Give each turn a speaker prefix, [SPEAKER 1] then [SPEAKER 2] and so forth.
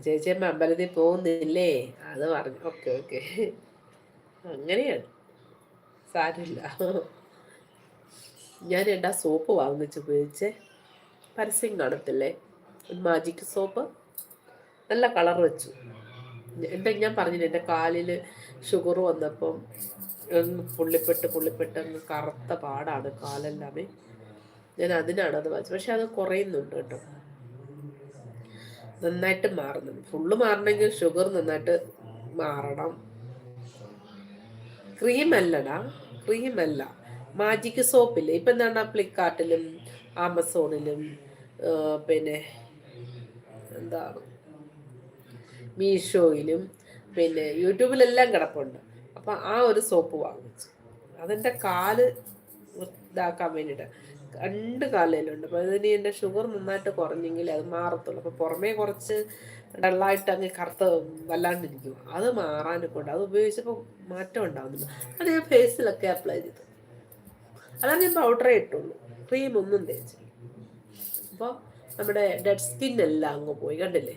[SPEAKER 1] ചേച്ചിയമ്മ അമ്പലത്തിൽ പോകുന്നില്ലേ? അത് പറഞ്ഞു. ഓക്കെ ഓക്കെ, അങ്ങനെയാണ്, സാരമില്ല. ഞാൻ എന്താ സോപ്പ് വാങ്ങിച്ച് ഉപയോഗിച്ചേ, പരസ്യം കാണത്തില്ലേ, മാജിക് സോപ്പ്, നല്ല കളർ വെച്ചു. ഞാൻ പറഞ്ഞില്ല, എൻ്റെ കാലിൽ ഷുഗർ വന്നപ്പം പുള്ളിപ്പെട്ട് അങ്ങ് കറുത്ത പാടാണ് കാലെല്ലാമേ. ഞാൻ അതിനാണ് അത് വാങ്ങിച്ചത്. പക്ഷെ അത് കുറയുന്നുണ്ട് കേട്ടോ, നന്നായിട്ട് മാറുന്നുണ്ട്. ഫുള്ള് മാറണമെങ്കിൽ ഷുഗർ നന്നായിട്ട് മാറണം. ക്രീമല്ലടാ, ക്രീമല്ല, മാജിക് സോപ്പില്ലേ. ഇപ്പം എന്താണ് ഫ്ലിപ്കാർട്ടിലും ആമസോണിലും പിന്നെ എന്താണ് മീഷോയിലും പിന്നെ യൂട്യൂബിലെല്ലാം കിടപ്പുണ്ട്. അപ്പം ആ ഒരു സോപ്പ് വാങ്ങിച്ചു. അതെൻ്റെ കാല് ഇതാക്കാൻ വേണ്ടിയിട്ട്. 2 കാലിലുണ്ട്. അപ്പോൾ അതിന് എൻ്റെ ഷുഗർ നന്നായിട്ട് കുറഞ്ഞെങ്കിൽ അത് മാറത്തുള്ളൂ. അപ്പോൾ പുറമേ കുറച്ച് ഡള്ളായിട്ട് അങ്ങ് കറുത്ത് വല്ലാണ്ടിരിക്കും. അത് മാറാനൊക്കെ ഉണ്ട്. അത് ഉപയോഗിച്ചപ്പോൾ മാറ്റം ഉണ്ടാകുന്നില്ല. അത് ഞാൻ ഫേസിലൊക്കെ അപ്ലൈ ചെയ്തു. അതാണ് ഞാൻ പൗഡറേ ഇട്ടുള്ളൂ, ക്രീം ഒന്നും തേച്ചില്ല. അപ്പോൾ നമ്മുടെ ഡെഡ് സ്കിൻ എല്ലാം അങ്ങ് പോയി, കണ്ടില്ലേ.